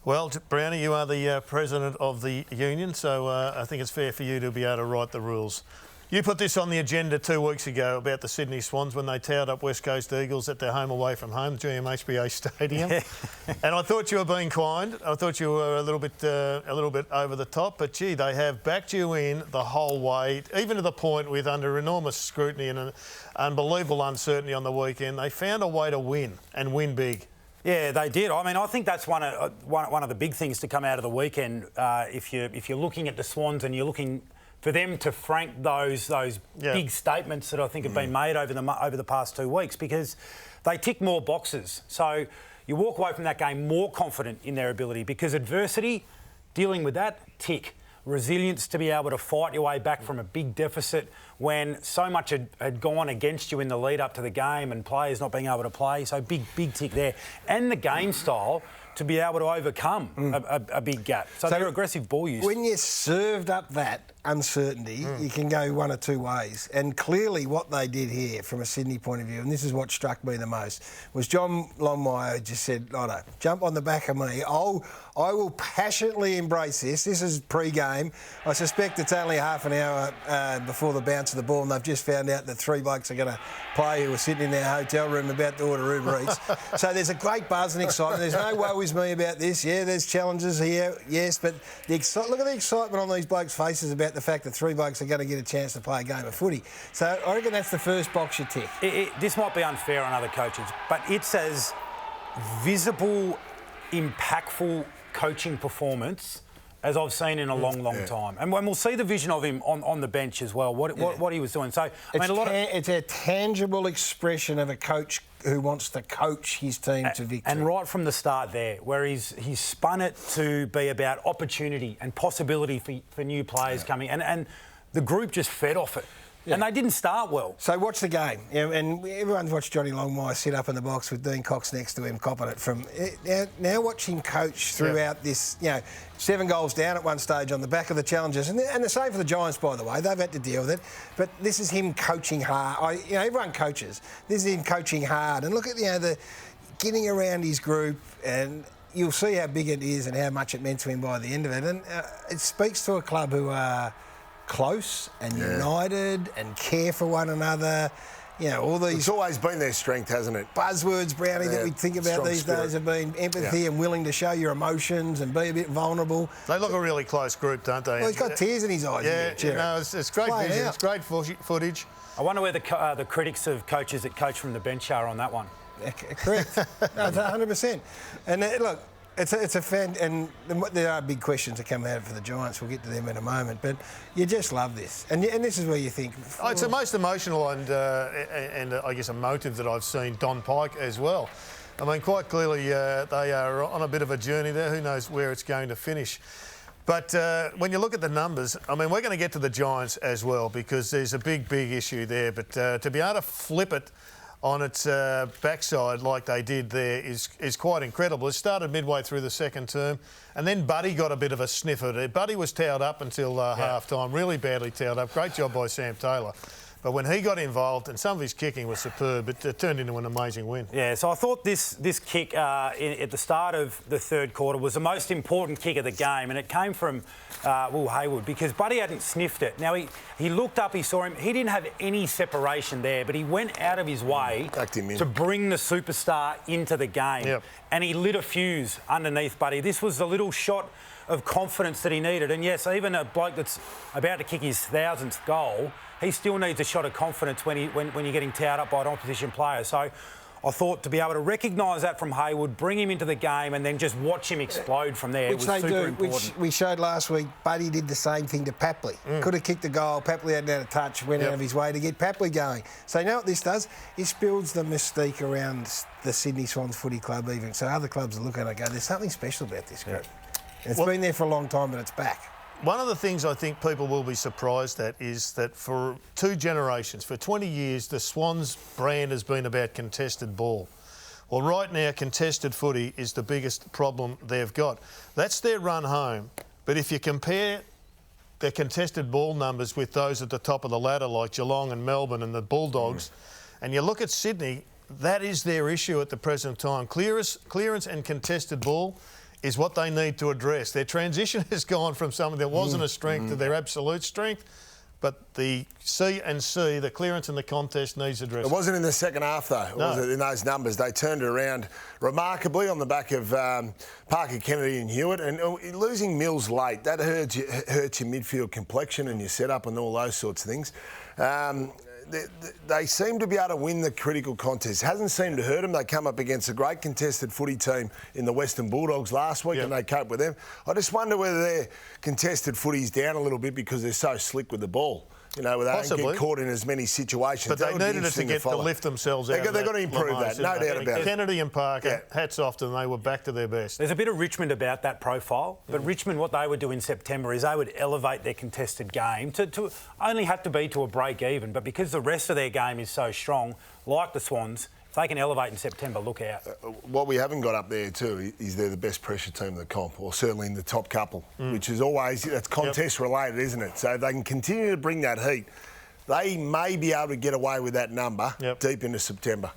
Well, Brownie, you are the president of the union, so I think it's fair for you to be able to write the rules. You put this on the agenda 2 weeks ago about the Sydney Swans when they towed up West Coast Eagles at their home away from home, GMHBA Stadium. And I thought you were being kind. I thought you were a little bit over the top. But gee, they have backed you in the whole way, even to the point with under enormous scrutiny and an unbelievable uncertainty on the weekend. They found a way to win and win big. Yeah, they did. I mean, I think that's one of the big things to come out of the weekend. If you're looking at the Swans and you're looking for them to frank those big statements that I think have been made over the past 2 weeks, because they tick more boxes. So you walk away from that game more confident in their ability, because adversity, dealing with that, tick. Resilience to be able to fight your way back from a big deficit when so much had gone against you in the lead up to the game and players not being able to play. So big tick there. And the game style to be able to overcome a big gap. So they're aggressive ball use. When you're served up that uncertainty, you can go one of two ways. And clearly what they did here from a Sydney point of view, and this is what struck me the most, was John Longmire just said, "Oh no, jump on the back of me. I will passionately embrace this. This is pre-game. I suspect it's only half an hour before the bounce of the ball, and they've just found out that 3 blokes are going to play who are sitting in their hotel room about to order Uber Eats." So there's a great buzz and excitement. There's no woe is me about this. Yeah, there's challenges here, yes, but look at the excitement on these blokes' faces about the fact that 3 blokes are going to get a chance to play a game of footy. So I reckon that's the first box you tick. This might be unfair on other coaches, but it's as visible, impactful coaching performance as I've seen in a long time. And when we'll see the vision of him on the bench as well, what he was doing. So it's a tangible expression of a coach who wants to coach his team to victory. And right from the start there, where he's spun it to be about opportunity and possibility for new players coming. And the group just fed off it. Yeah. And they didn't start well. So watch the game. And everyone's watched Johnny Longmire sit up in the box with Dean Cox next to him, copping it from... Now watch him coach throughout this, 7 goals down at one stage on the back of the challenges. And the same for the Giants, by the way. They've had to deal with it. But this is him coaching hard. Everyone coaches. This is him coaching hard. And look at, the getting around his group, and you'll see how big it is and how much it meant to him by the end of it. And it speaks to a club who are close and united and care for one another. All these... It's always been their strength, hasn't it? Buzzwords, Brownie, that we think about strong these spirit. days have been empathy and willing to show your emotions and be a bit vulnerable. They look a really close group, don't they? Well, he's got tears in his eyes. It's great vision. It's great footage. I wonder where the critics of coaches that coach from the bench are on that one. Correct. No, it's 100%. And look, it's a fan, and there are big questions that come out for the Giants. We'll get to them in a moment, but you just love this, and this is where you think it's the most emotional and I guess emotive that I've seen Don Pike as well. I mean, quite clearly they are on a bit of a journey there. Who knows where it's going to finish? But when you look at the numbers, I mean, we're going to get to the Giants as well, because there's a big issue there. But to be able to flip it on its backside like they did there is quite incredible. It started midway through the second term, and then Buddy got a bit of a sniff at it. Buddy was towed up until half-time, really badly towed up. Great job by Sam Taylor. But when he got involved, and some of his kicking was superb, it turned into an amazing win. Yeah, so I thought this kick at the start of the third quarter was the most important kick of the game, and it came from Will Hayward, because Buddy hadn't sniffed it. Now, he looked up, he saw him. He didn't have any separation there, but he went out of his way to bring the superstar into the game. Yep. And he lit a fuse underneath Buddy. This was the little shot of confidence that he needed. And yes, even a bloke that's about to kick his 1000th goal, he still needs a shot of confidence when you're getting towed up by an opposition player. So I thought to be able to recognise that from Hayward, bring him into the game, and then just watch him explode from there, was super important. Which we showed last week. Buddy did the same thing to Papley. Could have kicked a goal. Papley hadn't had a touch, went out of his way to get Papley going. So you know what this does? It builds the mystique around the Sydney Swans Footy Club even. So other clubs are looking at it and go, there's something special about this group. It's been there for a long time, but it's back. One of the things I think people will be surprised at is that for 2 generations, for 20 years, the Swans brand has been about contested ball. Well, right now, contested footy is the biggest problem they've got. That's their run home. But if you compare their contested ball numbers with those at the top of the ladder, like Geelong and Melbourne and the Bulldogs, and you look at Sydney, that is their issue at the present time. Clearance and contested ball is what they need to address. Their transition has gone from something that wasn't a strength to their absolute strength. But the C&C, the clearance and the contest, needs addressing. It wasn't in the second half, though. Was it? In those numbers, they turned it around remarkably on the back of Parker, Kennedy and Hewitt. And losing Mills late, that hurts your midfield complexion and your setup and all those sorts of things. They seem to be able to win the critical contest. Hasn't seemed to hurt them. They come up against a great contested footy team in the Western Bulldogs last week and they cope with them. I just wonder whether their contested footy's down a little bit because they're so slick with the ball. You know, they don't get caught in as many situations. But they needed it to lift themselves out. They've got to improve that, no doubt about it. Kennedy and Parker, hats off to them, they were back to their best. There's a bit of Richmond about that profile, but Richmond, what they would do in September is they would elevate their contested game to only have to be to a break even, but because the rest of their game is so strong, like the Swans, if they can elevate in September, look out. What we haven't got up there too is they're the best pressure team in the comp, or certainly in the top couple, which is always, that's contest related, isn't it? So if they can continue to bring that heat, they may be able to get away with that number deep into September.